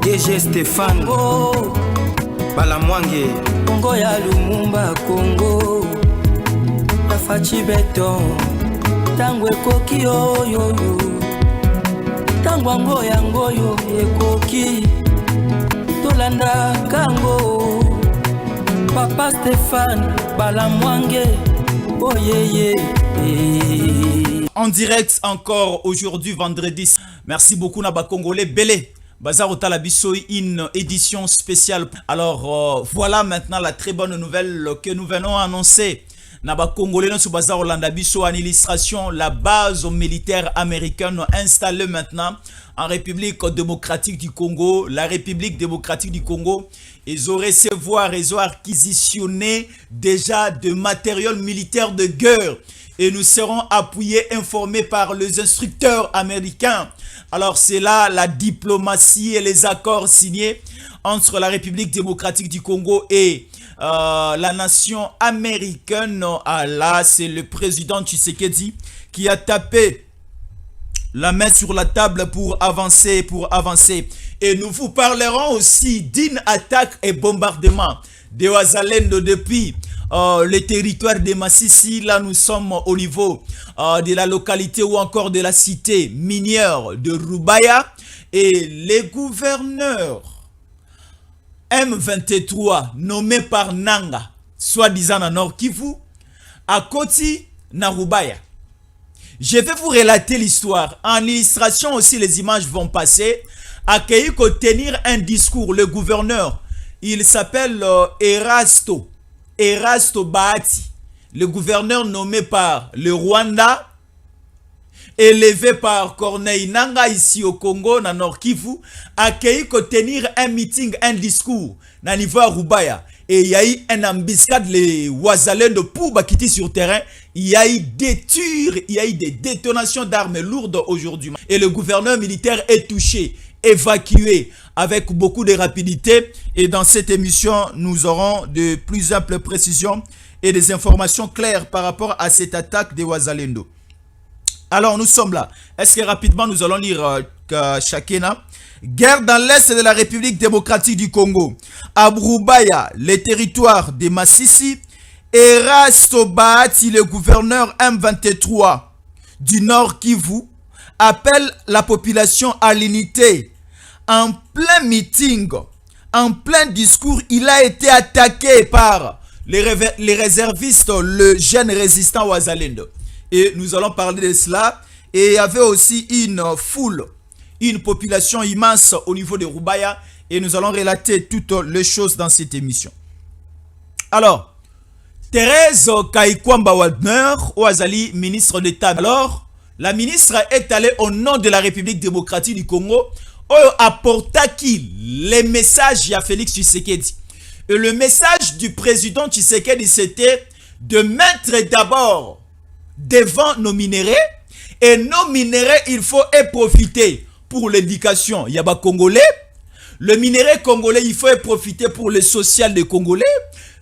DG Stéphane Oh, Balamwange Congo ya Lumumba Congo Tafachi beton Tango ekoki oyo Tango ango yango yo ekoki Tolanda kango Papa Stéphane Balamwange Oh yeah yeah. En direct encore aujourd'hui vendredi. Merci beaucoup Naba Congolais Belé. Bazar Otalabiso, une édition spéciale. Alors voilà maintenant la très bonne nouvelle que nous venons annoncer. Naba Congolais dans ce Bazar Olandabiso en illustration la base militaire américaine installée maintenant en République démocratique du Congo. La République démocratique du Congo, ils ont recevoir, ils ont acquisitionné déjà de matériel militaire de guerre. Et nous serons appuyés, informés par les instructeurs américains. Alors c'est là la diplomatie et les accords signés entre la République démocratique du Congo et la nation américaine. Ah là, c'est le président Tshisekedi qui a tapé la main sur la table pour avancer, Et nous vous parlerons aussi d'une attaque et bombardement de Ouazalendo depuis les territoires de Massissi. Là, nous sommes au niveau de la localité ou encore de la cité minière de Rubaya. Et les gouverneurs M23 nommés par Nanga, soi-disant à Nord Kivu, à Koti, na Rubaya. Je vais vous relater l'histoire. En illustration aussi, les images vont passer. Accueilli pour tenir un discours, le gouverneur, il s'appelle Erasto Bahati, le gouverneur nommé par le Rwanda, élevé par Corneille Nanga ici au Congo, na Nord Kivu, accueilli pour tenir un meeting, un discours, na niveau à Rubaya. Et il y a eu un embuscade, les Ouazalendo pour quitter sur terrain. Il y a eu des tirs, il y a eu des détonations d'armes lourdes aujourd'hui. Et le gouverneur militaire est touché, évacué avec beaucoup de rapidité. Et dans cette émission, nous aurons de plus amples précisions et des informations claires par rapport à cette attaque des Ouazalendo. Alors, nous sommes là. Est-ce que rapidement, nous allons lire chacun? Guerre dans l'est de la République démocratique du Congo. À Rubaya, les territoires de Massissi. Erasto Bahati, le gouverneur M23 du Nord Kivu, appelle la population à l'unité. En plein meeting, en plein discours, il a été attaqué par les réservistes, le jeune résistant Ouazalendo. Et nous allons parler de cela. Et il y avait aussi une foule, une population immense au niveau de Rubaya. Et nous allons relater toutes les choses dans cette émission. Alors, Thérèse Kaikwamba Wagner, Ouazali, ministre d'État. Alors, la ministre est allée au nom de la République démocratique du Congo, apporta les messages à Félix Tshisekedi. Et le message du président Tshisekedi, c'était de mettre d'abord devant nos minéraux. Et nos minéraux, il faut y profiter pour l'éducation. Il y a des Congolais. Le minerai congolais, il faut y profiter pour le social des Congolais.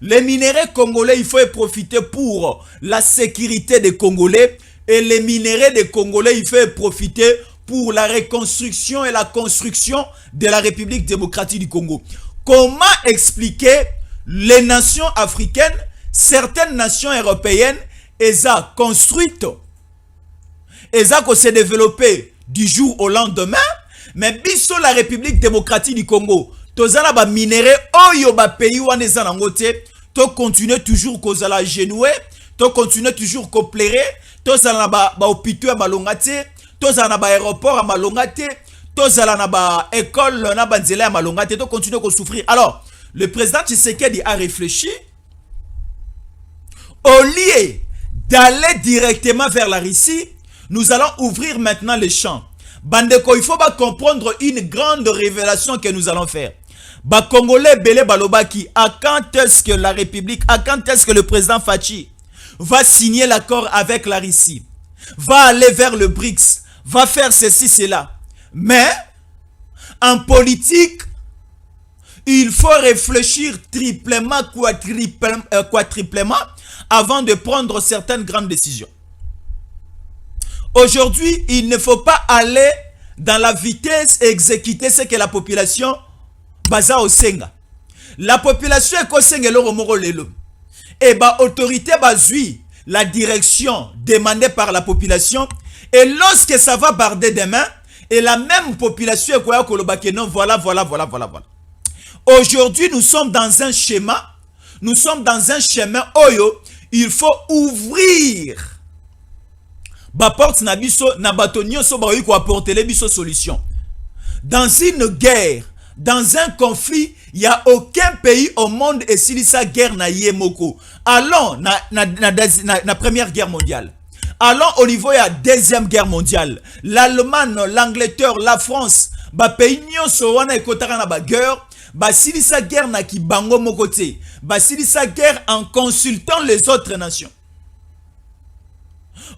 Les minéraux congolais, il faut y profiter pour la sécurité des Congolais. Et les minéraux des Congolais, il faut y profiter pour la reconstruction et la construction de la République démocratique du Congo. Comment expliquer les nations africaines, certaines nations européennes, elles ont construites, elles ont se développé du jour au lendemain, mais biso la République démocratique du Congo, tozana ba minéraux oyo ba pays wana ezana ngote, to continuer toujours kozala genoué, to continuer toujours koplérer, to zala ba hôpitaux ya malonga te, to zala ba aéroport ya malonga te, to zala na ba école na ba nzela ya malonga te, to continuer ko souffrir. Alors, le président Tshisekedi a réfléchi, au lieu d'aller directement vers la Russie, nous allons ouvrir maintenant les champs. Bandeko, il faut pas comprendre une grande révélation que nous allons faire. Ba Congolais Belé Balobaki, à quand est-ce que la République, à quand est-ce que le président Fachi va signer l'accord avec la Russie, va aller vers le BRICS, va faire ceci, cela. Mais, en politique, il faut réfléchir triplement, quadruplement, avant de prendre certaines grandes décisions. Aujourd'hui, il ne faut pas aller dans la vitesse et exécuter ce que la population baza osenga. La population est kosenga loro moko lelo. Et autorité bazui la direction demandée par la population. Et lorsque ça va barder demain, et la même population est quoi que non, voilà. Aujourd'hui, nous sommes dans un schéma. Nous sommes dans un chemin oyo. Il faut ouvrir. Porte na biso na batonio so ba ko apporter les biso solution. Dans une guerre, dans un conflit, il y a aucun pays au monde et s'il sa guerre na yemoko. Allons na première guerre mondiale. Allons au niveau de la deuxième guerre mondiale. L'Allemagne, l'Angleterre, la France, pays nyonso wana ekotaka na ba guerre, s'il sa guerre na ki bango mokote. S'il sa guerre en consultant les autres nations.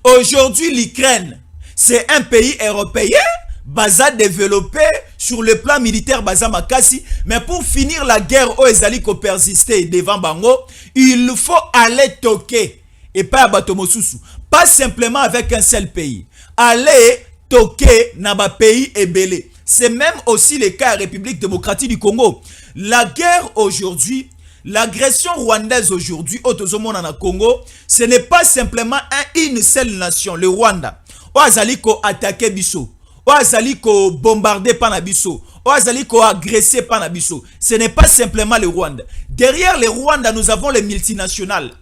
Aujourd'hui, l'Ukraine, c'est un pays européen, baza développé sur le plan militaire, baza makasi, mais pour finir la guerre où ezali ko persister devant bango, il faut aller toquer et pas batomosusu, pas simplement avec un seul pays. Aller toquer na ba pays ebele. C'est même aussi le cas République démocratique du Congo. La guerre aujourd'hui, l'agression rwandaise aujourd'hui au Tozomona na Congo, ce n'est pas simplement une seule nation, le Rwanda. Oazali ko attaquer biso, oazali ko bombarder panabiso, oazali ko agresser panabiso. Ce n'est pas simplement le Rwanda. Derrière le Rwanda, nous avons les multinationales.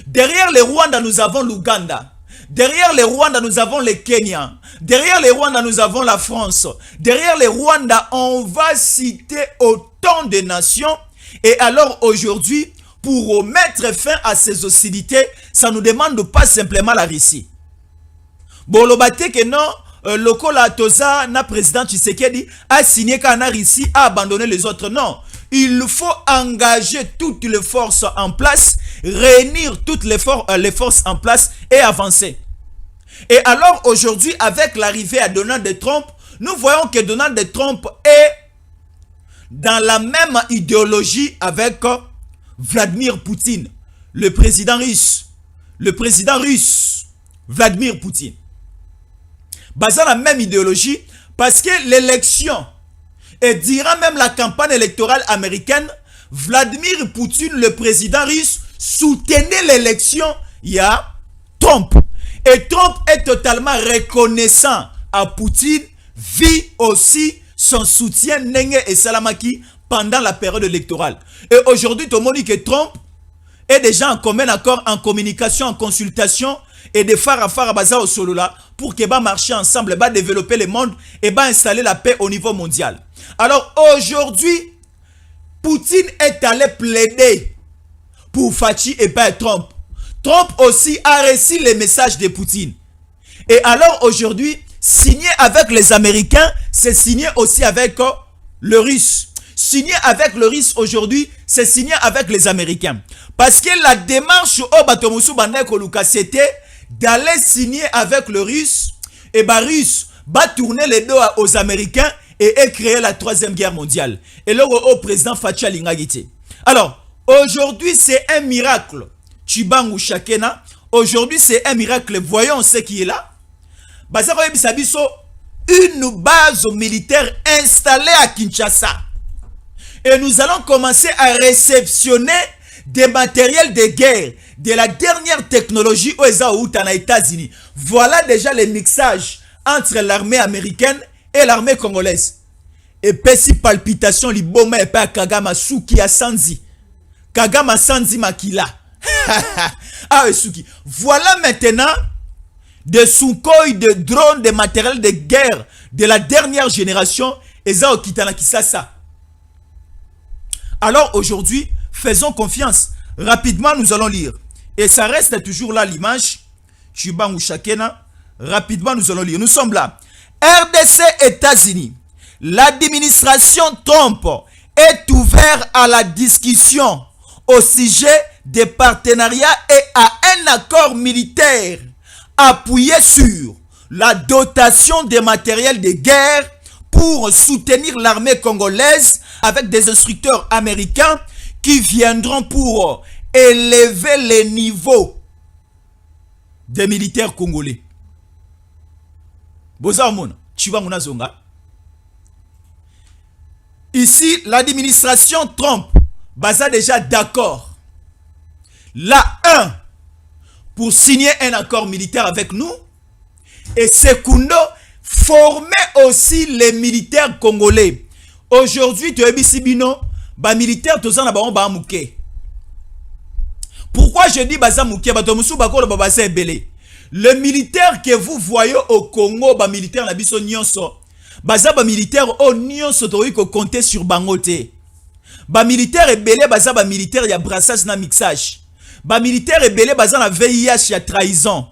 Derrière le Rwanda, nous avons l'Ouganda. Derrière le Rwanda, nous avons le Kenya. Derrière le Rwanda, nous avons la France. Derrière le Rwanda, on va citer autant de nations. Et alors aujourd'hui, pour mettre fin à ces hostilités, ça ne nous demande pas simplement la Russie. Bon, le bâté que non, Lokola Toza, na président Tshisekedi, a signé qu'en Russie a abandonné les autres. Non, il faut engager toutes les forces en place, réunir toutes les forces en place et avancer. Et alors aujourd'hui, avec l'arrivée à Donald Trump, nous voyons que Donald Trump est dans la même idéologie avec Vladimir Poutine, le président russe. Le président russe, Vladimir Poutine. Basant la même idéologie, parce que l'élection, et durant même la campagne électorale américaine, Vladimir Poutine, le président russe, soutenait l'élection, il y a Trump. Et Trump est totalement reconnaissant à Poutine, vit aussi son soutien Nenge et Salamaki pendant la période électorale. Et aujourd'hui, tout le monde dit que Trump est déjà en commun accord, en communication, en consultation et de phare à phare à baza au solo là pour que marcher ensemble, développer le monde et installer la paix au niveau mondial. Alors aujourd'hui, Poutine est allé plaider pour Fachi et pas Trump. Trump aussi a reçu les messages de Poutine. Et alors aujourd'hui, signé avec les Américains, c'est signé aussi avec le Russe. Signé avec le Russe aujourd'hui, c'est signé avec les Américains. Parce que la démarche au Batomusu Bandai Koluka, c'était d'aller signer avec le Russe. Et Russe va tourner les dos aux Américains et créer la troisième guerre mondiale. Et là, au président Fachi Alingagite. Alors, aujourd'hui, c'est un miracle. Chibangu Shakena. Aujourd'hui, c'est un miracle. Voyons ce qui est là. Une base militaire installée à Kinshasa. Et nous allons commencer à réceptionner des matériels de guerre de la dernière technologie aux États-Unis. Voilà déjà le mixage entre l'armée américaine et l'armée congolaise. Et petit palpitation, liboma et pas Kagama Suki à Sanzi. Kagama Sanzi Makila. Ah, Suki. Voilà maintenant des Sukhoi, des drones, des matériels de guerre de la dernière génération. Ezao Kitana Kisasa. Alors aujourd'hui, faisons confiance. Rapidement, nous allons lire. Et ça reste toujours là l'image. Chibangu Shakena. Rapidement, nous allons lire. Nous sommes là. RDC États-Unis. L'administration Trump est ouverte à la discussion au sujet des partenariats et à un accord militaire appuyé sur la dotation des matériels de guerre pour soutenir l'armée congolaise avec des instructeurs américains qui viendront pour élever les niveaux des militaires congolais. Bozamona, Chibanguna Zonga. Ici, l'administration Trump basa déjà d'accord. Là, pour signer un accord militaire avec nous. Et secondo, former aussi les militaires congolais. Aujourd'hui, tu as vu Sibino, les militaires, tous en ont ba mouké. Pourquoi je dis baza mouké? Le militaire que vous voyez au Congo, les militaires na biso nyonso, baza ba militaire o nyonso to ko compter sur bangote. Ba militaire ebele baza ba militaire ya brassage na mixage. Ba militaire ebele baza na VIH ya trahison.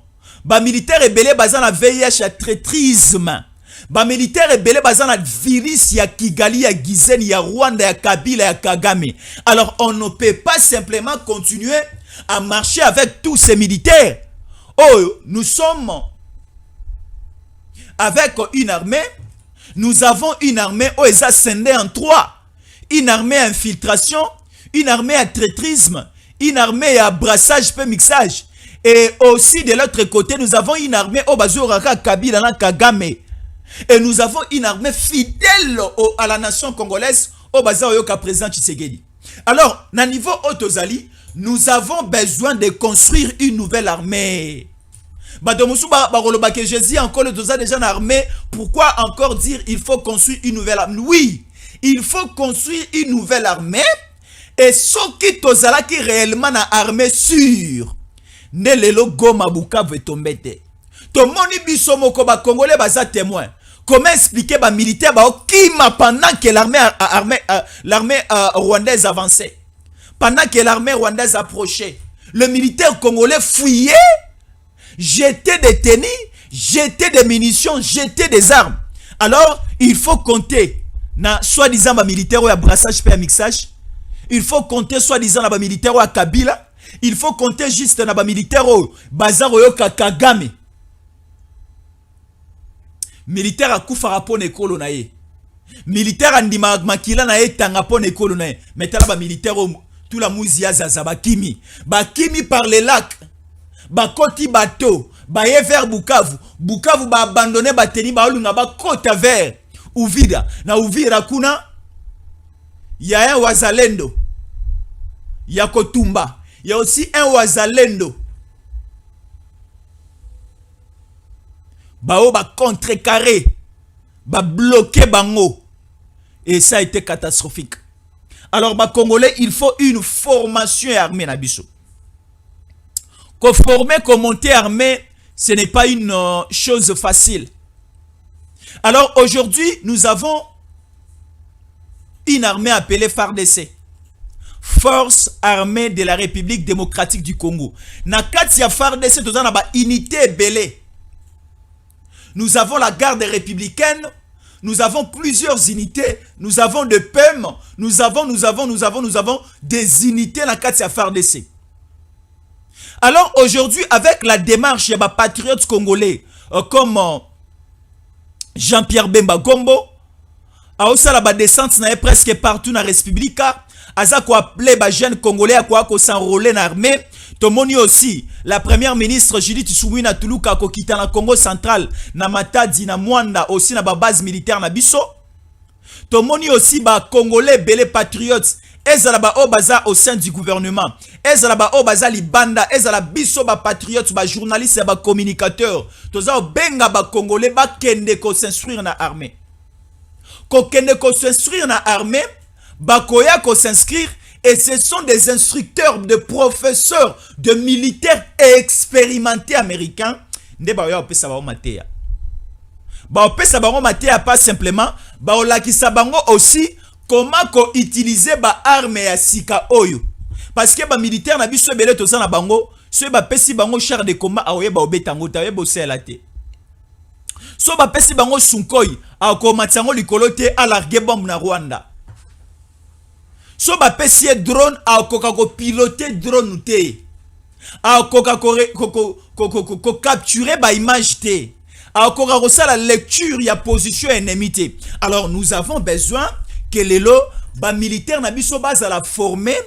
Ba militaire ebele baza na VIH ya traîtrisme. Ba militaire ebele baza na virus ya Kigali, ya Gizeni, ya Rwanda, ya Kabila, ya Kagame. Alors on ne peut pas simplement continuer à marcher avec tous ces militaires. Oh, nous sommes avec une armée. Nous avons une armée où ils ont scindé en trois. Une armée à infiltration, une armée à traîtrisme, une armée à brassage et mixage. Et aussi de l'autre côté, nous avons une armée au Bazuraka Kabila na Kagame. Et nous avons une armée fidèle à la nation congolaise au Bazaoyoka président Tshisekedi. Alors, na niveau Otozali, nous avons besoin de construire une nouvelle armée. Jésus encore le déjà une armée. Pourquoi encore dire il faut construire une nouvelle armée? Oui, il faut construire une nouvelle armée. Et ce qui tozala qui réellement na armée sûre. Ne lelo goma Bukavu tombete. Tomoni biso moko ba congolais baza témoin. Comment expliquer ba militaire ba okima pendant que l'armée rwandaise avançait? Pendant que l'armée rwandaise approchait, le militaire congolais fouillait, jetait des tennis, jetait des munitions, jetait des armes. Alors, il faut compter na soi-disant ba militaire ou à brassage et à mixage. Il faut compter soi-disant na ba militaire ou à Kabila. Il faut compter juste na ba militaire ou bazar ou Kagame. Militaire à Koufarapone ekolo na ye. Militaire andima makila na ye tangapone ekolo na ye. Mais tala ba militaire ou tout la mouzia zaza bakimi. Bakimi par les lacs. Bakoti bateau. Baye vers Bukavu. Bukavu ba abandonné bateni ba olunga ba kota vers Uvira. Na Uvira kuna ya un wazalendo. Ya Kotumba. Il y a aussi un wazalendo. Bao ba contrecarré. Ba bloqué bango. Et ça a été catastrophique. Alors, bah, Congolais, il faut une formation armée nabiso. Qu'on former, qu'on monter armée, ce n'est pas une chose facile. Alors, aujourd'hui, nous avons une armée appelée FARDC. Force armée de la République démocratique du Congo. Nakatia FARDC, nous avons une unité belée. Nous avons la garde républicaine. Nous avons plusieurs unités. Nous avons de PEM. Nous avons des unités dans la Katia FARDC. Alors aujourd'hui, avec la démarche des patriotes congolais, comme Jean-Pierre Bemba Gombo, a aussi la descente presque partout dans la République. Aza ko appelé les jeunes congolais à quoi s'enrôler dans l'armée. Tomoni aussi la première ministre Judith Suminwa Tuluka ko kita na Congo central na Matadi na Mwanda aussi na ba base militaire na biso. Tomoni aussi ba congolais belé patriotes ezala ba obaza au sein du gouvernement. Ezala ba obaza libanda, ezala biso ba patriotes ba journalistes ba communicateurs. Toza benga ba congolais ba kende ko s'instruire na armée. Ko kende ko s'instruire na armée. Bakoya ko s'inscrire et ce sont des instructeurs, de professeurs, de militaires expérimentés américains. Ne ba yo pesa ba matéa. Ba pesa ba matéa pas simplement ba olakisa bango aussi comment ko utiliser ba arme ya sika oyo. Parce que ba militaire na biso belé to na bango, so ba pesi bango char de combat aoye ba obetango tawe bo selate. So ba pesi bango sunkoi a ko matsango likolote a larguer bombe na Rwanda. So ba pesi drone a koka ko piloter drone te. A koka ko capturer ba image te. A koka ko sa la lecture ya position ennemi te. Alors nous avons besoin que les lots ba militaire na biso base à la former,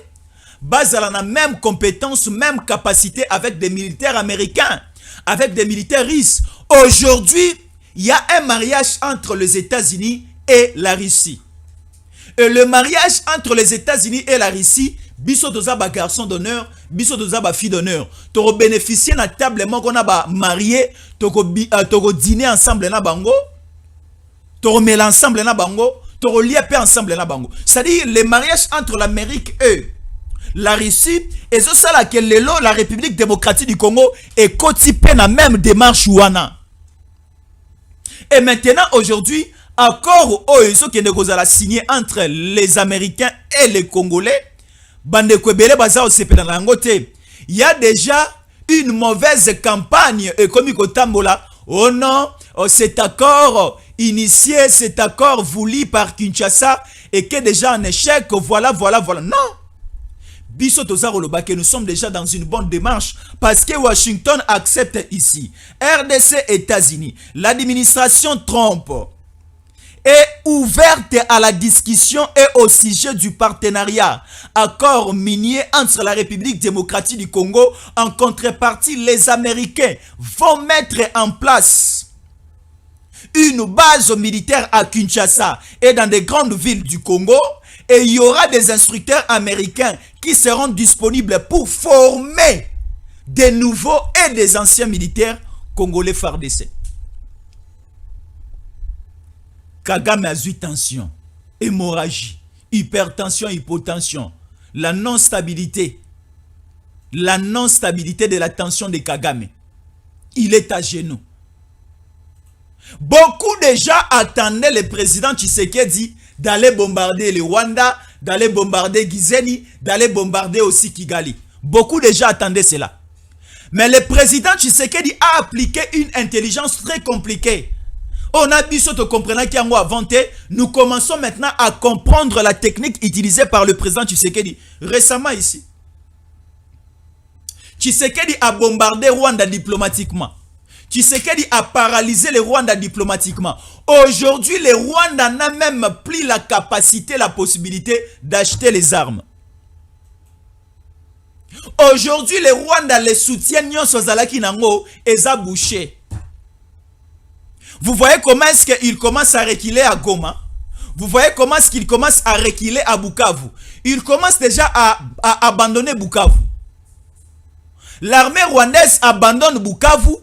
base à la même compétence, même capacité avec des militaires américains, avec des militaires russes. Aujourd'hui, il y a un mariage entre les États-Unis et la Russie. Et le mariage entre les États-Unis et la Russie, biso toza ba garçon d'honneur, biso toza ba fille d'honneur. Toko bénéficier na table moko na ba marié, toko dîner ensemble na bango, toko mêler ensemble na bango, toko lier paix ensemble na bango. C'est-à-dire le mariage entre l'Amérique et la Russie, et ça là que la République démocratique du Congo est cotipée na même démarche wana. Et maintenant aujourd'hui, accord oyo qui est signé entre les Américains et les Congolais, il y a déjà une mauvaise campagne économique au Tambola. Oh non, cet accord initié, cet accord voulu par Kinshasa et qui est déjà un échec, voilà. Non. Biso tozaroloba que nous sommes déjà dans une bonne démarche parce que Washington accepte ici. RDC, États-Unis, l'administration Trump est ouverte à la discussion et au sujet du partenariat. Accord minier entre la République démocratique du Congo. En contrepartie, les Américains vont mettre en place une base militaire à Kinshasa et dans des grandes villes du Congo. Et il y aura des instructeurs américains qui seront disponibles pour former des nouveaux et des anciens militaires congolais FARDC. Kagame a eu tension, hémorragie, hypertension, hypotension, la non-stabilité de la tension de Kagame. Il est à genoux. Beaucoup déjà attendaient le président Tshisekedi d'aller bombarder le Rwanda, d'aller bombarder Gizeni, d'aller bombarder aussi Kigali. Beaucoup déjà attendaient cela. Mais le président Tshisekedi a appliqué une intelligence très compliquée. On a dit ce que comprenant qui a inventé. Nous commençons maintenant à comprendre la technique utilisée par le président Tshisekedi. Récemment ici, Tshisekedi a bombardé Rwanda diplomatiquement. Tshisekedi a paralysé le Rwanda diplomatiquement. Aujourd'hui, le Rwanda n'a même plus la capacité, la possibilité d'acheter les armes. Aujourd'hui, le Rwanda les soutiennent Nyonsozalaki Nango et bouché. Vous voyez comment est-ce qu'il commence à reculer à Goma. Vous voyez comment est-ce qu'il commence à reculer à Bukavu. Il commence déjà à abandonner Bukavu. L'armée rwandaise abandonne Bukavu.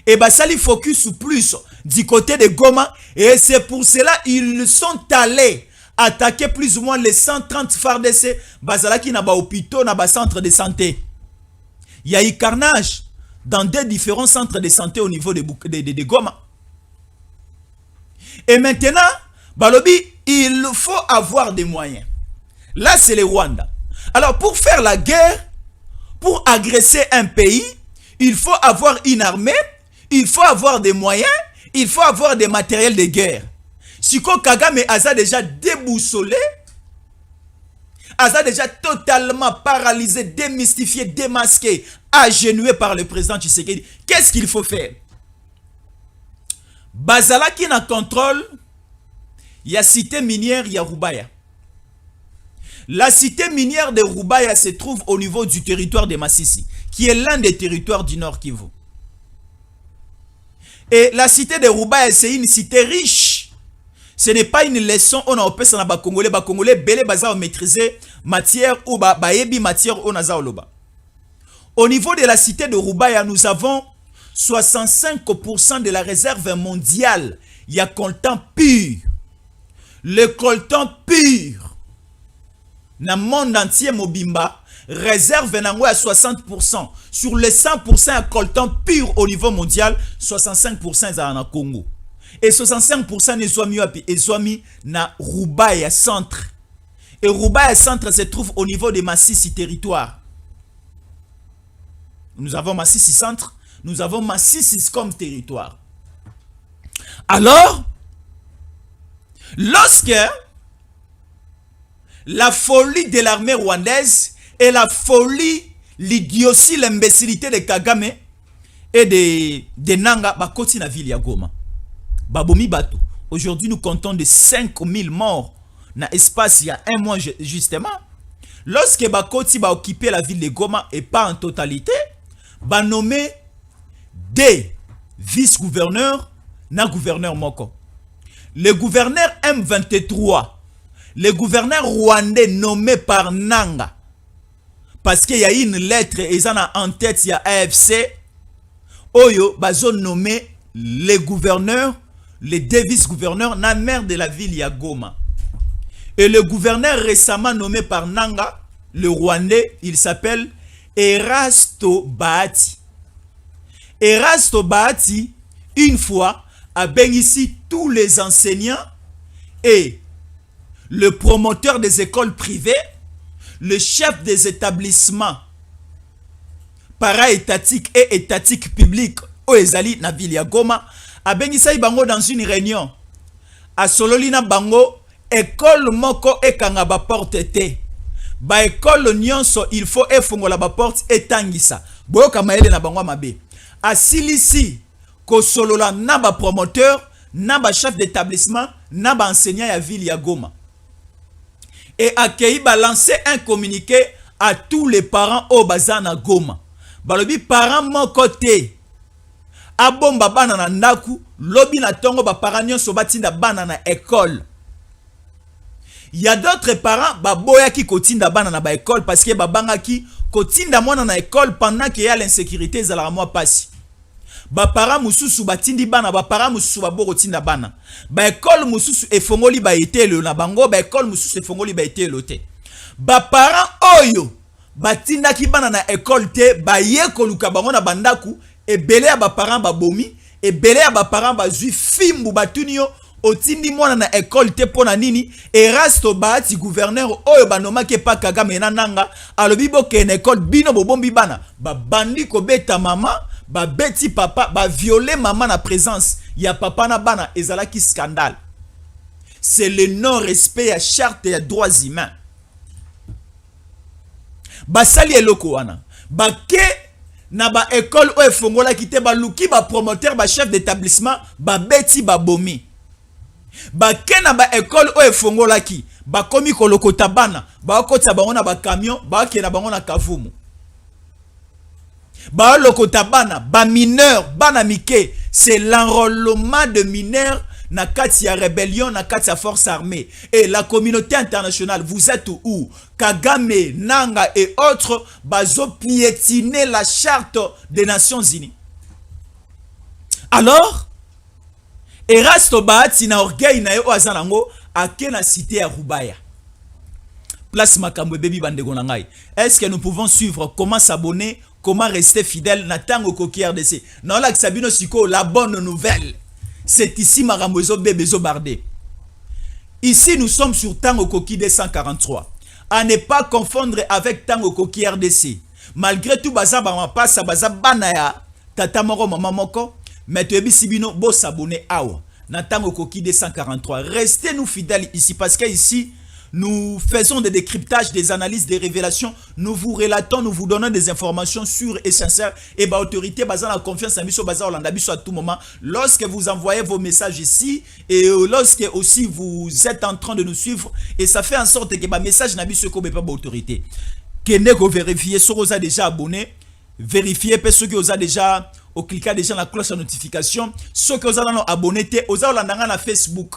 Et Basali focus plus du côté de Goma. Et c'est pour cela qu'ils sont allés attaquer plus ou moins les 130 FARDC. Bazalaki na ba hôpitaux, na ba centre de santé. Il y a eu carnage dans des différents centres de santé au niveau de Goma. Et maintenant, Balobi, il faut avoir des moyens. Là, c'est le Rwanda. Alors, pour faire la guerre, pour agresser un pays, il faut avoir une armée, il faut avoir des moyens, il faut avoir des matériels de guerre. Siko Kagame a déjà déboussolé, a déjà totalement paralysé, démystifié, démasqué, agenoué par le président Tshisekedi. Qu'est-ce qu'il faut faire? Bazala qui n'a contrôle, il y a cité minière, il y a Rubaya. La cité minière de Rubaya se trouve au niveau du territoire de Massissi, qui est l'un des territoires du Nord Kivu. Et la cité de Rubaya, c'est une cité riche. Ce n'est pas une leçon, on a opé ça na Congolais, Congolais, belé baza maîtriser matière ou baebi matière on a loba. Au niveau de la cité de Rubaya, nous avons 65% de la réserve mondiale. Il y a coltan pur. Le coltan pur. Dans le monde entier, Mobimba, réserve nango à 60%. Sur les 100% à coltan pur au niveau mondial, 65% est en Congo. Et 65% ne soit mieux et soit mis na Rubaya centre. Et Rubaya centre se trouve au niveau de Massissi territoire. Nous avons Massissi centre, nous avons Massissi comme territoire. Alors, lorsque la folie de l'armée rwandaise et la folie, l'idiotie, l'imbécilité de Kagame et de Nanga, bakoti na ville ya Goma. Babomi bato. Aujourd'hui, nous comptons de 5000 morts dans l'espace il y a un mois justement. Lorsque bakoti ba occupé la ville de Goma et pas en totalité, ba nommé des vice-gouverneurs na gouverneur moko. Le gouverneur M23, le gouverneur rwandais nommé par Nanga, parce qu'il y a une lettre, et ça en tête, il y a AFC, Oyo, bazo nommé les gouverneurs, les deux vice-gouverneurs, na maire de la ville, ya Goma. Et le gouverneur récemment nommé par Nanga, le Rwandais, il s'appelle Erasto Bahati. Erasto Bahati, une fois, a bénéficié tous les enseignants et le promoteur des écoles privées, le chef des établissements para-étatiques et étatiques publics au Ezali na ville ya Goma, a bénéficié bango dans une réunion. A Sololina bango, école moko ekanga ba porte te. Ba école nyonso il faut efongola ba porte etangisa. Boyoka maele na bango mabe. A silisi ko solola na ba promoteur, na ba chef d'établissement, na ba enseignant ya ville ya Goma. Et accueilli balancer un communiqué à tous les parents au bazana Goma. Balobi parents mon côté. Abomba bana na ndaku, lobi na tongo ba parents nyonso batinda bana na école. Il y a d'autres parents baboya ki kotinda bana na ba école parce que babanga ki kotinda mwana na école pendant qu'il y a l'insécurité za la moi passi. Ba parents mususu batindi bana, ba parents mususu babo kotinda bana. Ba école mususu efongoli ba etelo na bango, ba école mususu efongoli ba etelo te. Ba parents oyo batinda ki bana na école te, ba ye koluka bango na bandaku ebele ya ba parents babomi, ebele ya ba parents bazui fimbu batunio otindi mwana na école te pona nini. Erasto Bahati gouverneur oyo banoma ke pa Kagame na Nanga alobi boke na école bino bobombi bana ba bandi ko beta mama ba beti papa ba violer maman na présence ya papa na bana ezalaki scandale. C'est le non-respect à charte ya droits humains. Ba sali eloko wana ba ke na ba école o efongola kite ba luki ba promoteur ba chef d'établissement ba beti ba bomi. Ba ke na ba école o efongola ki ba komi kolokota bana ba okota bango na ba camion ba ke na bango na kavumu. Ba lokota bana ba mineur bana mike, c'est l'enrôlement de mineurs na kati ya rébellion na kati ya force armée. Et la communauté internationale, vous êtes où? Kagame, Nanga et autres bazo piétiner la charte des Nations Unies. Alors Erasto Bahati na orgueil na yo azalango ake na cité ya Rubaya. Place makambo baby bandego na ngai. Est-ce que nous pouvons suivre comment s'abonner, comment rester fidèle na tango koki RDC? Na la sabino siko la bonne nouvelle. C'est ici Marambozo Bebezo Bardé. Ici nous sommes sur Tango Koki 243. À ne pas confondre avec Tango Koki RDC. Malgré tout baza ba passa baza banaya tata moko mama moko, mais tu ebi sibino bo s'abonner awa na Tango Koki 243. Restez nous fidèles ici parce que ici nous faisons des décryptages, des analyses, des révélations. Nous vous relatons, nous vous donnons des informations sûres et sincères. Et bah autorité, basant la confiance en Misso, basant Hollanda Bisso à tout moment. Lorsque vous envoyez vos messages ici et lorsque aussi vous êtes en train de nous suivre, et ça fait en sorte que bah message n'a Bisso comme pas autorité. Qu'est-ce que vérifier, ceux qui ont déjà abonné, vérifier ceux qui ont déjà au cliquer déjà la cloche de notification, ceux qui ont abonné, aux Hollandais na Facebook.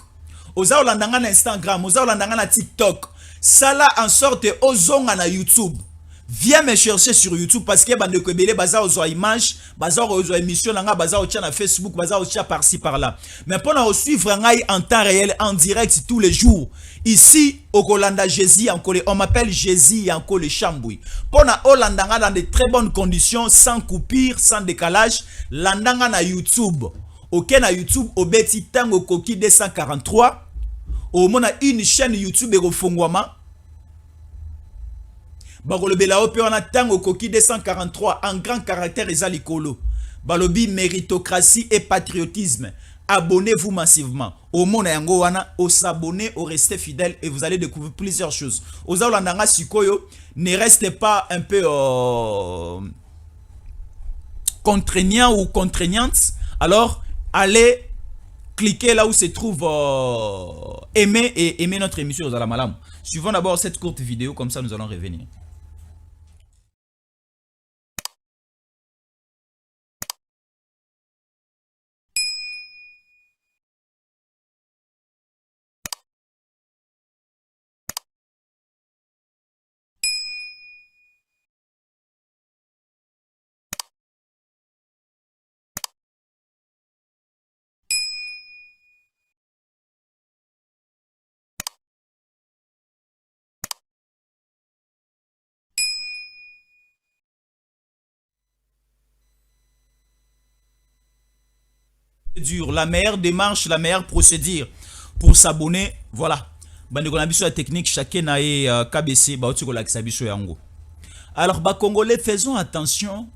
Oza olandanga na Instagram, oza olandanga na TikTok. Sala en sorte ozonga na YouTube. Viens me chercher sur YouTube parce que bande kebele baza ozo image, baza ozo émission nga baza ocha na Facebook, baza ocha par-ci par-là. Mais pour nous suivre ngai en temps réel, en direct tous les jours. Ici au Kolanda Jésus encore, on m'appelle Jésus encore le Chamboui. Pour na olandanga dans de très bonnes conditions, sans coupure, sans décalage, landanga na YouTube. Ok na YouTube obeti Tango Koki 243. Au moins une chaîne YouTube et refongwama. Bagolobela ope on a Tango Koki 243 en grand caractère ezalikolo. Balobi méritocratie et patriotisme. Abonnez-vous massivement. Au monde yango wana, au s'abonner, au rester fidèle et vous allez découvrir plusieurs choses. Aux Olandanga Sikoyo, ne restez pas un peu contraignant ou contraignante. Alors allez cliquez là où se trouve aimer et aimer notre émission aux Alamalam. Suivons d'abord cette courte vidéo, comme ça nous allons revenir. La meilleure démarche, la meilleure procédure pour s'abonner, voilà. Bandeko na biso la technique, chacun a KBC, ba otiko la biso yango. Alors, bah, Congolais, faisons attention.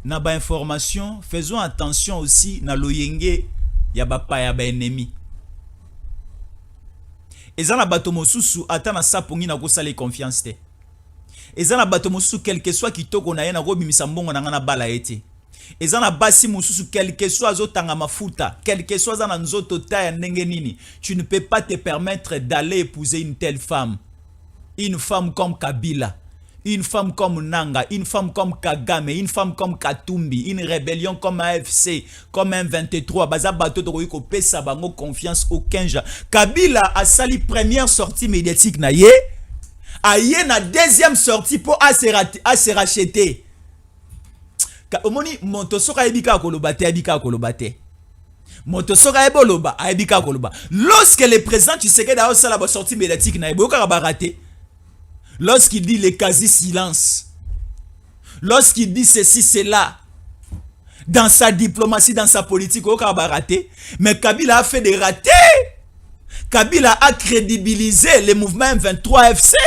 Na ba information, faisons attention aussi na loyenge ya ba pa ya ba ennemi. Ezana bato mosusu ata na sapongi na kosala confiance te. Ezana bato mosusu quel que soit kitoko na ye na kobimisa mbongo na ngana bala ete. Ezana basi mosusu quel que soit azotanga mafuta, quel que soit za na nzoto ta ya ndenge nini, tu ne peux pas te permettre d'aller épouser une telle femme. Une femme comme Kabila, une femme comme Nanga, une femme comme Kagame, une femme comme Katumbi, une rébellion comme AFC, comme M23. Baza bato to ko pesa bango confiance aucun genre. Kabila a sali première sortie médiatique na ye, a ye na deuxième sortie pour a se racheter. Ka omoni montosoka ebika kolobate ebika kolobate. Montosoka eboloba ebika koloba. Lorsque le président tu sais que dans sala ba sortie médiatique na eboka ba rater. Lorsqu'il dit le quasi-silence, lorsqu'il dit ceci, cela, dans sa diplomatie, dans sa politique, au raté, mais Kabila a fait des ratés. Kabila a crédibilisé le mouvement M23 FC.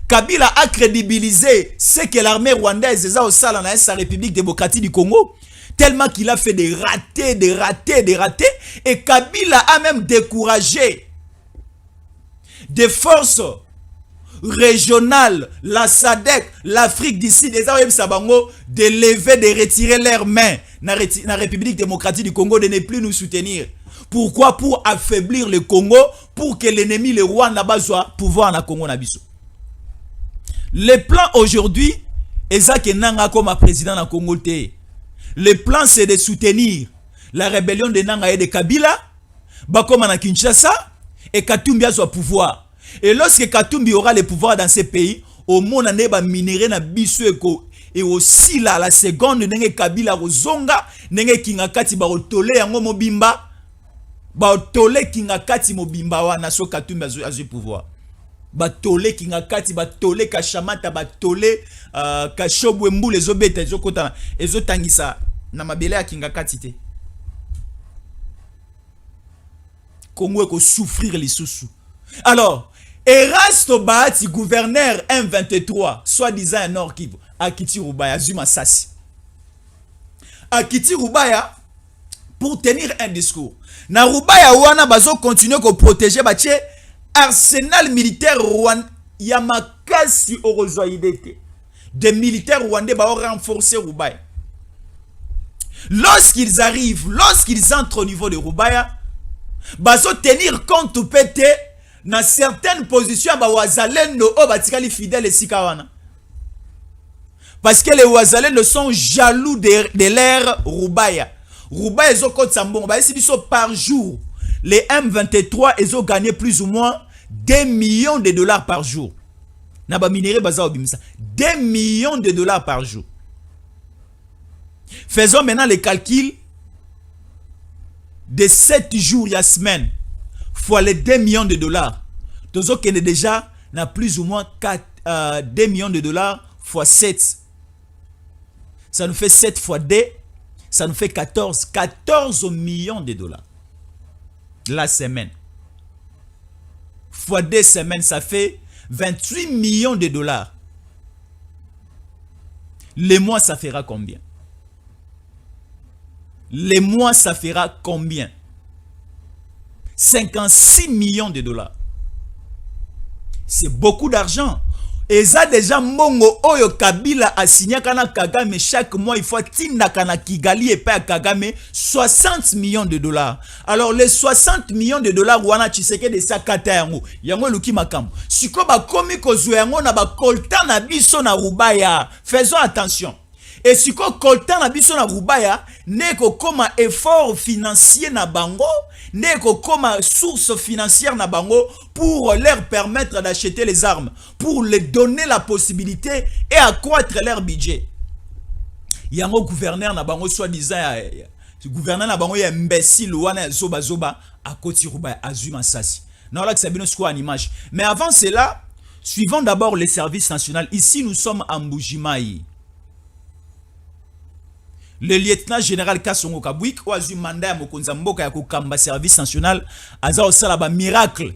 Kabila a crédibilisé ce que l'armée rwandaise a au sein de sa République démocratique du Congo, tellement qu'il a fait des ratés, des ratés, des ratés, et Kabila a même découragé des forces régionales, la SADC, l'Afrique d'ici, des Arabes Sabango, de lever, de retirer leurs mains dans la République démocratique du Congo, de ne plus nous soutenir. Pourquoi? Pour affaiblir le Congo, pour que l'ennemi, le Rwanda, soit pouvoir dans le Congo. Le plan aujourd'hui, Ezak Nanga comme président dans le Congo. Le plan, c'est de soutenir la rébellion de Nanga et de Kabila, Bakoma na Kinshasa, et Katumbi soit pouvoir. Et lorsque Katumbi aura le pouvoir dans ces pays, au monde neba minéré na biso et aussi là la seconde nenge Kabila rozonga nenge kingakati ba otole yango mobimba ba otole kingakati mobimba wana so Katumbi azu pouvoir ba tole kingakati ba tole kashamata ba tole kashobwe mbule ezobeta ezokota ezotangisa na mabele ya kingakati te. Kongo ko souffrir les sous. Alors Erasto Bahati, gouverneur M23, soi-disant à Nord Kivu, à Kiti Rubaya, Zuma Sassi. À Kiti Rubaya, pour tenir un discours. Na Rubaya wana bazo continuer ko protéger bache arsenal militaire rwandais yamakasi orozoidete. Des militaires rwandais ba renforcer Rubaya. Lorsqu'ils arrivent, lorsqu'ils entrent au niveau de Rubaya, bazo tenir compte ou péter dans certaines positions, ba wazalendo o batikali fidèles sikawana. Parce que les wazalendo sont jaloux de l'ère Rubaya. Rubaya ezo kotsambongo ba biso par jour. Les M23 ezo gagné plus ou moins 2 millions de dollars par jour. Na ba minéré baza obimisa 2 millions de dollars par jour. Faisons maintenant les calculs de 7 jours la semaine fois les 2 millions de dollars. Tozo qui est déjà na plus ou moins 2 millions de dollars fois 7. Ça nous fait 7 fois 2, ça nous fait 14 millions de dollars la semaine. Fois 2 semaines, ça fait 28 millions de dollars. Les mois, ça fera combien? Les mois, ça fera combien? 56 millions de dollars. C'est beaucoup d'argent. Et ça déjà mongo oyo Kabila a signé kana Kagame chaque mois il faut tinda kana Kigali et pas Kagame 60 millions de dollars. Alors les 60 millions de dollars wana Tshisekedi de sa kata yango yango luki makambo. Siko ba komi kozwa yango na ba kolta na biso na Rubaya. Faisons attention. Et si ko kolta na biso na Rubaya, neko koma effort financier na bango, neko koma source financière na bango pour leur permettre d'acheter les armes, pour leur donner la possibilité et accroître leur budget. Yango gouverneur na bango soi-disant gouverneur na bango ya imbécile wana zoba zoba à Koti Rubaya Azuma Sassi. Non là que c'est bien une image. Mais avant cela, suivons d'abord les services nationaux. Ici nous sommes à Mbujimayi. Le lieutenant général Kasongo Kabwik, ou azu mandat ya mokonza mboka ya kokamba service national, aza osala ba miracle.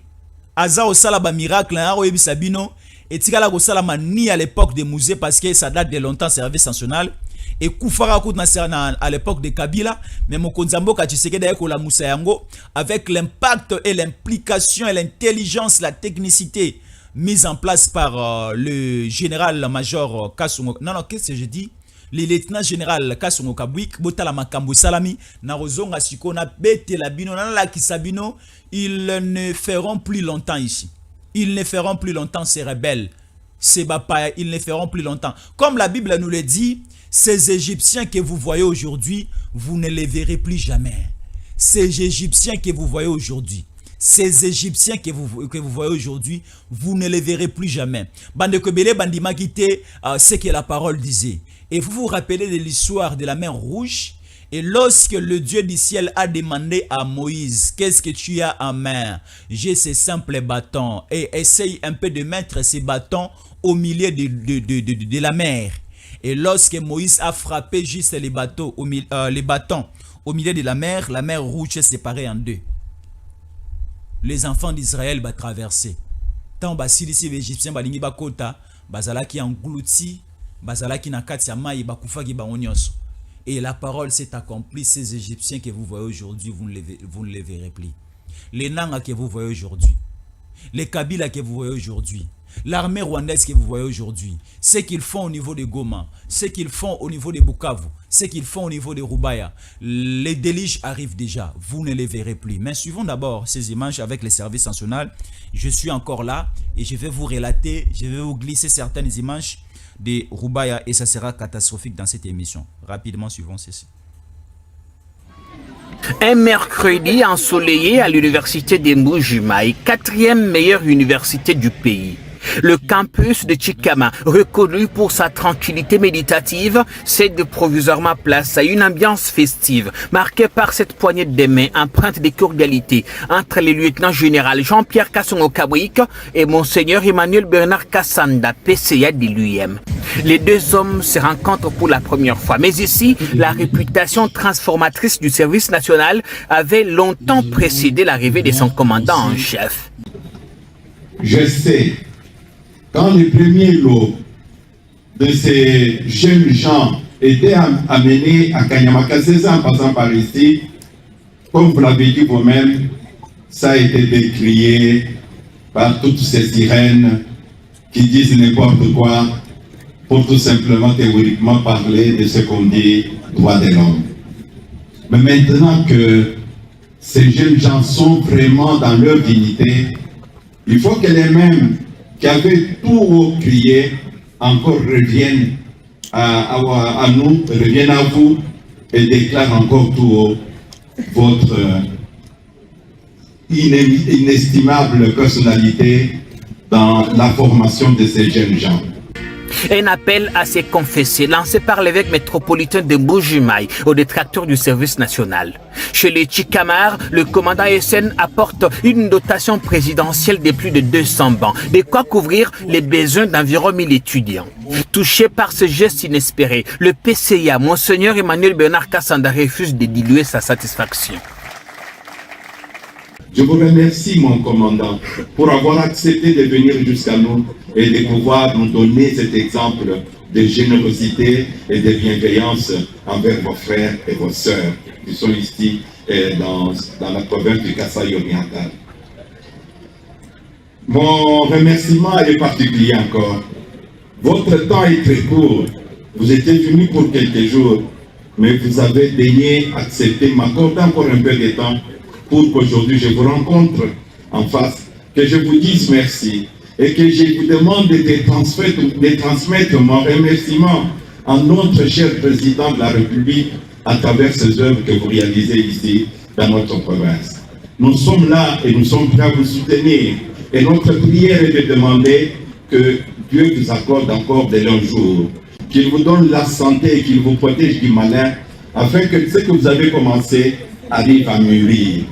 Aza osala ba miracle, na oyebi sabino, et tikala kosala mani à l'époque des musées parce que ça date de longtemps service national. Et Koufara à l'époque de Kabila, mais mokonza mboka Tshisekedi ya kola musa yango, avec l'impact et l'implication et l'intelligence, la technicité mise en place par le général-major Kasongo. Non, qu'est-ce que je dis? Le lieutenant général Kasongo Kabwik, Botala Makambo Salami, Narozonga Sikona, Bete Labino, Nala Kisabino, ils ne feront plus longtemps ici. Ils ne feront plus longtemps ces rebelles, ces bapaya, ils ne feront plus longtemps. Comme la Bible nous le dit, ces Égyptiens que vous voyez aujourd'hui, vous ne les verrez plus jamais. Ces Égyptiens que vous voyez aujourd'hui, ces Égyptiens que vous voyez aujourd'hui, vous ne les verrez plus jamais. Bande Kobele, Bandima Kité, ce que la parole disait. Et vous vous rappelez de l'histoire de la mer Rouge. Et lorsque le Dieu du ciel a demandé à Moïse, qu'est-ce que tu as en main? J'ai ces simples bâtons. Et essaye un peu de mettre ces bâtons au milieu de la mer. Et lorsque Moïse a frappé juste les bâtons au milieu de la mer Rouge est séparée en deux. Les enfants d'Israël vont traverser. Tant basilisi l'Égyptien balingi bakota, bazalaki englouti, bazalaki na kati ya mai bakufaki baonyonso. Et la parole s'est accomplie. Ces Égyptiens que vous voyez aujourd'hui, vous ne les verrez plus. Les Nanga que vous voyez aujourd'hui, les Kabila que vous voyez aujourd'hui, l'armée rwandaise que vous voyez aujourd'hui, ce qu'ils font au niveau de Goma, ce qu'ils font au niveau de Bukavu, ce qu'ils font au niveau de Rubaya, les déluges arrivent déjà, vous ne les verrez plus. Mais suivons d'abord ces images avec les services nationaux. Je suis encore là et je vais vous relater, je vais vous glisser certaines images de Rubaya et ça sera catastrophique dans cette émission. Rapidement, suivons ceci. Un mercredi ensoleillé à l'université de Mbuji-Mayi, 4e meilleure université du pays. Le campus de Chikama, reconnu pour sa tranquillité méditative, cède provisoirement place à une ambiance festive, marquée par cette poignée de main empreinte de cordialité entre le lieutenant général Jean-Pierre Kasongo Kabwik et Monseigneur Emmanuel Bernard Kassanda, PCA de l'UM. Les deux hommes se rencontrent pour la première fois. Mais ici, la réputation transformatrice du service national avait longtemps précédé l'arrivée de son commandant en chef. Je sais, quand les premiers lots de ces jeunes gens étaient amenés à Kanyamakasese en passant par ici, comme vous l'avez dit vous-même, ça a été décrié par toutes ces sirènes qui disent n'importe quoi pour tout simplement théoriquement parler de ce qu'on dit droit de l'homme. Mais maintenant que ces jeunes gens sont vraiment dans leur dignité, il faut que les mêmes qui avaient tout haut crié encore reviennent à nous, reviennent à vous et déclarent encore tout haut votre inestimable personnalité dans la formation de ces jeunes gens. Un appel à se confesser lancé par l'évêque métropolitain de Mbuji-Mayi aux détracteurs du service national. Chez les Chikamar, le commandant SN apporte une dotation présidentielle de plus de 200 bancs, de quoi couvrir les besoins d'environ 1000 étudiants. Touché par ce geste inespéré, le PCA, Monseigneur Emmanuel Bernard Kassanda, refuse de diluer sa satisfaction. Je vous remercie, mon commandant, pour avoir accepté de venir jusqu'à nous et de pouvoir nous donner cet exemple de générosité et de bienveillance envers vos frères et vos sœurs qui sont ici dans la province du Kasaï oriental. Mon remerciement est particulier encore. Votre temps est très court. Vous étiez venu pour quelques jours, mais vous avez daigné accepter, m'accorder encore un peu de temps pour qu'aujourd'hui je vous rencontre en face, que je vous dise merci et que je vous demande de transmettre mon remerciement à notre cher président de la République à travers ces œuvres que vous réalisez ici dans notre province. Nous sommes là et nous sommes prêts à vous soutenir. Et notre prière est de demander que Dieu vous accorde encore de longs jours, qu'il vous donne la santé et qu'il vous protège du malin, afin que ce que vous avez commencé arrive à mûrir.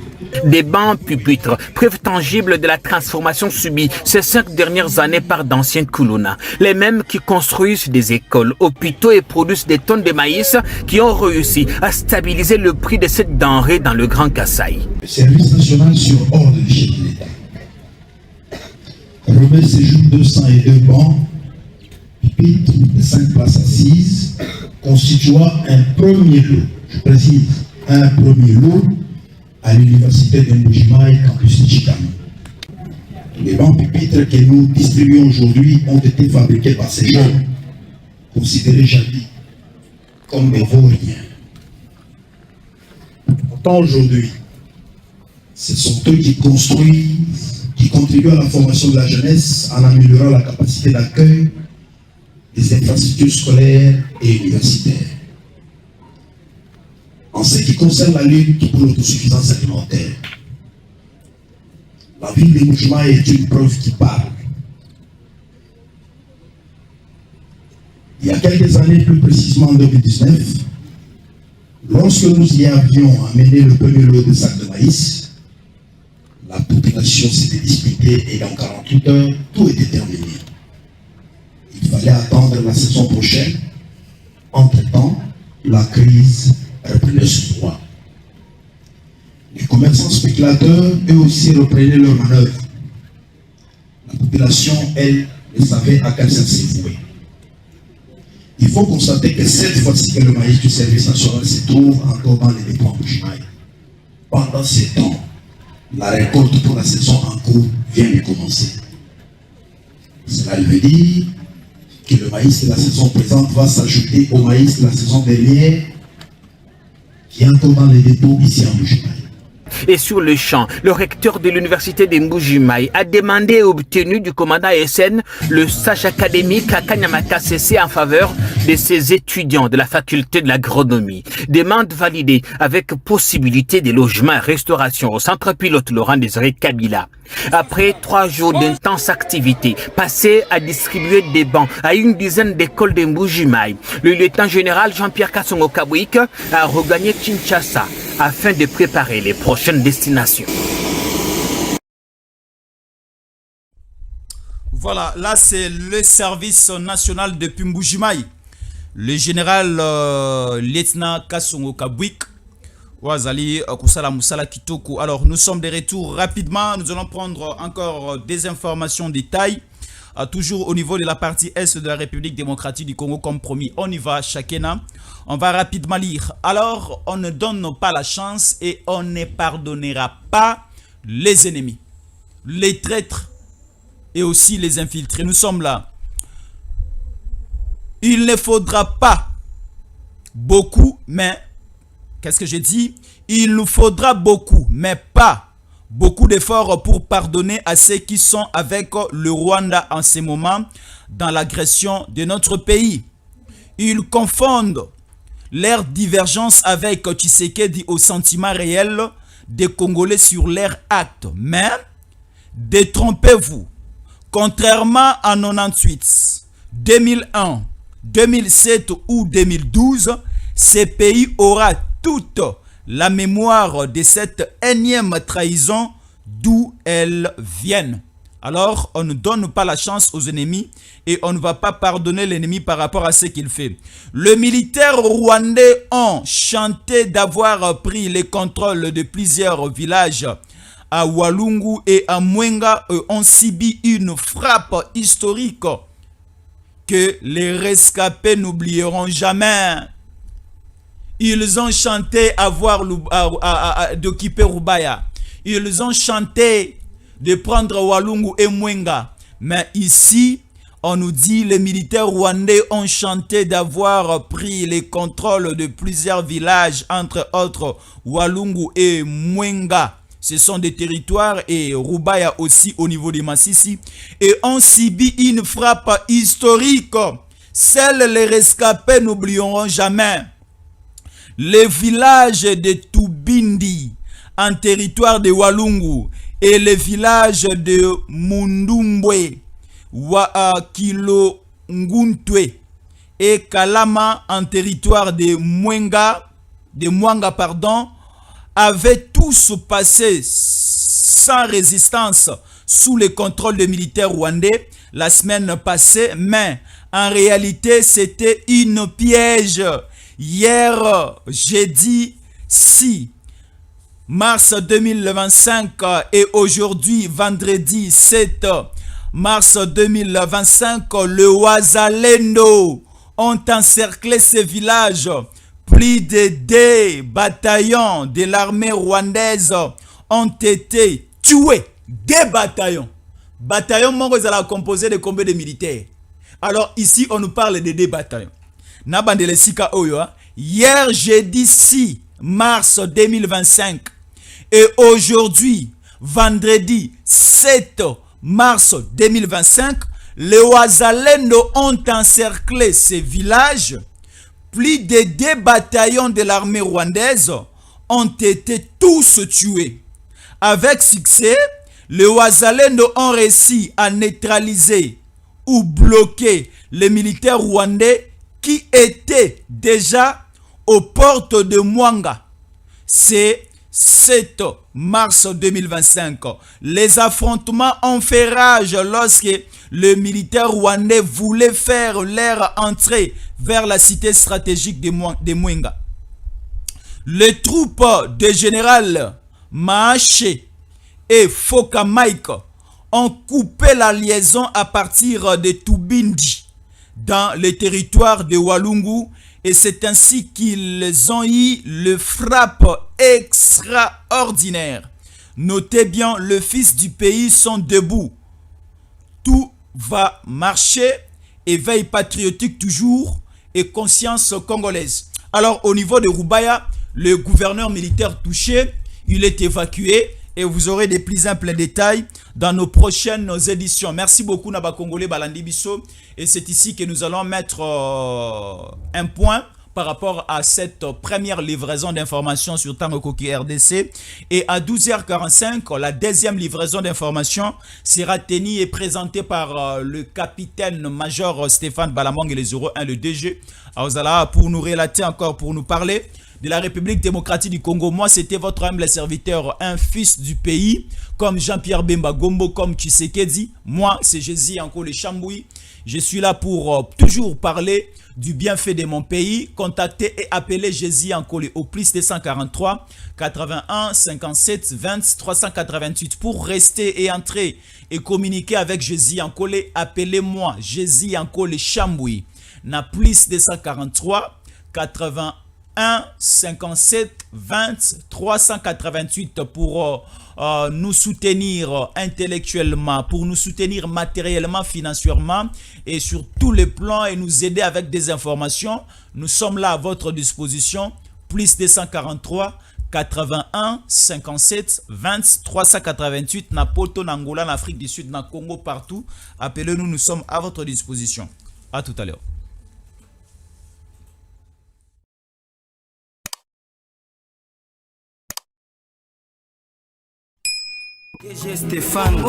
Des bancs pupitres, preuve tangible de la transformation subie ces 5 dernières années par d'anciens Kuluna. Les mêmes qui construisent des écoles, hôpitaux et produisent des tonnes de maïs qui ont réussi à stabiliser le prix de cette denrée dans le Grand Kasaï. Le service national sur ordre du chef de l'État remet ces jours 202 bancs, pupitres de 5 places assises, constituant un premier lot, je précise, un premier lot à l'université de Mbuji-Mayi, campus de Chikama. Les bancs pupitres que nous distribuons aujourd'hui ont été fabriqués par ces jeunes, considérés jadis comme des vauriens. Pourtant aujourd'hui, ce sont eux qui construisent, qui contribuent à la formation de la jeunesse en améliorant la capacité d'accueil des infrastructures scolaires et universitaires. En ce qui concerne la lutte pour l'autosuffisance alimentaire, la ville de Mbuji-Mayi est une preuve qui parle. Il y a quelques années, plus précisément en 2019, lorsque nous y avions amené le premier lot de sacs de maïs, la population s'était disputée et dans 48 heures, tout était terminé. Il fallait attendre la saison prochaine. Entre-temps, la crise reprenait son droit. Les commerçants spéculateurs, eux aussi, reprenaient leur manœuvre. La population, elle, ne savait à quel sens se vouer. Il faut constater que cette fois-ci que le maïs du service national se trouve encore dans les dépôts en Mbuji-Mayi. Pendant ce temps, la récolte pour la saison en cours vient de commencer. Cela veut dire que le maïs de la saison présente va s'ajouter au maïs de la saison dernière qui est encore dans les dépôts ici en Mbuji-Mayi. Et sur le champ, le recteur de l'université de Mbuji-Mayi a demandé et obtenu du commandant SN le stage académique à Kanyamaka CC en faveur de ses étudiants de la faculté de l'agronomie. Demande validée avec possibilité de logement et restauration au centre pilote Laurent Désiré Kabila. Après 3 jours d'intense activité passée à distribuer des bancs à une dizaine d'écoles de Mbuji-Mayi, le lieutenant général Jean-Pierre Kassongo Kabouik a regagné Kinshasa afin de préparer les prochaines destinations. Voilà, là c'est le service national de Mbuji-Mayi. Le général lieutenant Kassongo Kabouik. Alors nous sommes de retour rapidement. Nous allons prendre encore des informations en détail. Toujours au niveau de la partie est de la République démocratique du Congo, comme promis. On y va, chacun. On va rapidement lire. Alors, on ne donne pas la chance et on ne pardonnera pas les ennemis, les traîtres et aussi les infiltrés. Nous sommes là. Il ne faudra pas beaucoup, mais qu'est-ce que j'ai dit? Il nous faudra beaucoup, mais pas beaucoup d'efforts pour pardonner à ceux qui sont avec le Rwanda en ce moment dans l'agression de notre pays. Ils confondent leur divergence avec Tshisekedi au sentiment réel des Congolais sur leurs actes. Mais détrompez-vous. Contrairement à 98, 2001, 2007 ou 2012, ces pays aura toute la mémoire de cette énième trahison d'où elles viennent. Alors, on ne donne pas la chance aux ennemis et on ne va pas pardonner l'ennemi par rapport à ce qu'il fait. Le militaire rwandais ont chanté d'avoir pris le contrôle de plusieurs villages à Walungu et à Mwenga ont subi une frappe historique que les rescapés n'oublieront jamais. Ils ont chanté d'occuper Rubaya. Ils ont chanté de prendre Walungu et Mwenga. Mais ici, on nous dit les militaires rwandais ont chanté d'avoir pris le contrôle de plusieurs villages, entre autres Walungu et Mwenga. Ce sont des territoires et Rubaya aussi au niveau de Massissi. Et ont subi une frappe historique. Seuls les rescapés n'oublieront jamais. Les villages de Tubindi en territoire de Walungu et les villages de Mundumbwe, Kilonguntwe et Kalama en territoire de Mwanga, avaient tous passé sans résistance sous le contrôle des militaires rwandais la semaine passée, mais en réalité, c'était une piège. Hier, jeudi 6 mars 2025 et aujourd'hui, vendredi 7 mars 2025, le Wazalendo ont encerclé ce village. Plus de 2 bataillons de l'armée rwandaise ont été tués. 2 bataillons. Bataillon mongo est composé de combien de militaires? Alors ici, on nous parle de 2 bataillons. Nabandele Sika Oyo. Hier, jeudi 6 mars 2025 et aujourd'hui, vendredi 7 mars 2025, les Wazalendo ont encerclé ces villages. Plus de 2 bataillons de l'armée rwandaise ont été tous tués. Avec succès, les Wazalendo ont réussi à neutraliser ou bloquer les militaires rwandais qui étaient déjà aux portes de Mwanga. C'est 7 mars 2025. Les affrontements ont fait rage lorsque les militaires rwandais voulaient faire leur entrée vers la cité stratégique de Mwenga. Les troupes de général Maaché et Foka Mike ont coupé la liaison à partir de Tubindi dans le territoire de Walungu et c'est ainsi qu'ils ont eu le frappe extraordinaire. Notez bien, les fils du pays sont debout. Tout va marcher, éveil patriotique toujours et conscience congolaise. Alors au niveau de Rubaya, le gouverneur militaire touché, il est évacué et vous aurez des plus amples détails dans nos prochaines éditions. Merci beaucoup Naba Congolais Balandi Bisso et c'est ici que nous allons mettre un point par rapport à cette première livraison d'informations sur Tango Koki RDC. Et à 12h45, la deuxième livraison d'informations sera tenue et présentée par le capitaine-major Stéphane Balamwang et les 01, le DG. Alors, voilà, pour nous relater encore, pour nous parler de la République démocratique du Congo. Moi, c'était votre humble serviteur, un fils du pays, comme Jean-Pierre Bemba Gombo, comme Tshisekedi. Moi, c'est Jésus encore le Chamboui. Je suis là pour toujours parler du bienfait de mon pays. Contactez et appelez Jésus encore au plus 243 81 57 20 388 pour rester et entrer et communiquer avec Jésus encore. Appelez-moi Jésus encore le Chamboui. Na plus 243 81 57 20 388 pour nous soutenir intellectuellement, pour nous soutenir matériellement, financièrement et sur tous les plans et nous aider avec des informations. Nous sommes là à votre disposition. Plus 243 81 57 20 388 na Poto, na Angola, en Afrique du Sud, na Congo, partout. Appelez-nous, nous sommes à votre disposition. À tout à l'heure. DG Stéphane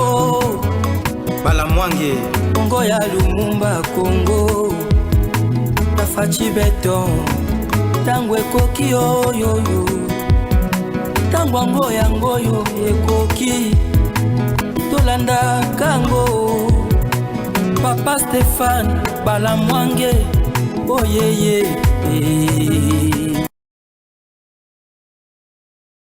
Balamwange Congo ya Lumumba Congo Tafachi beton Tango ekoki oyoyo Tango ango yangoyo ekoki Tolanda kango Papa Stéphane Balamwange Oh yeah yeah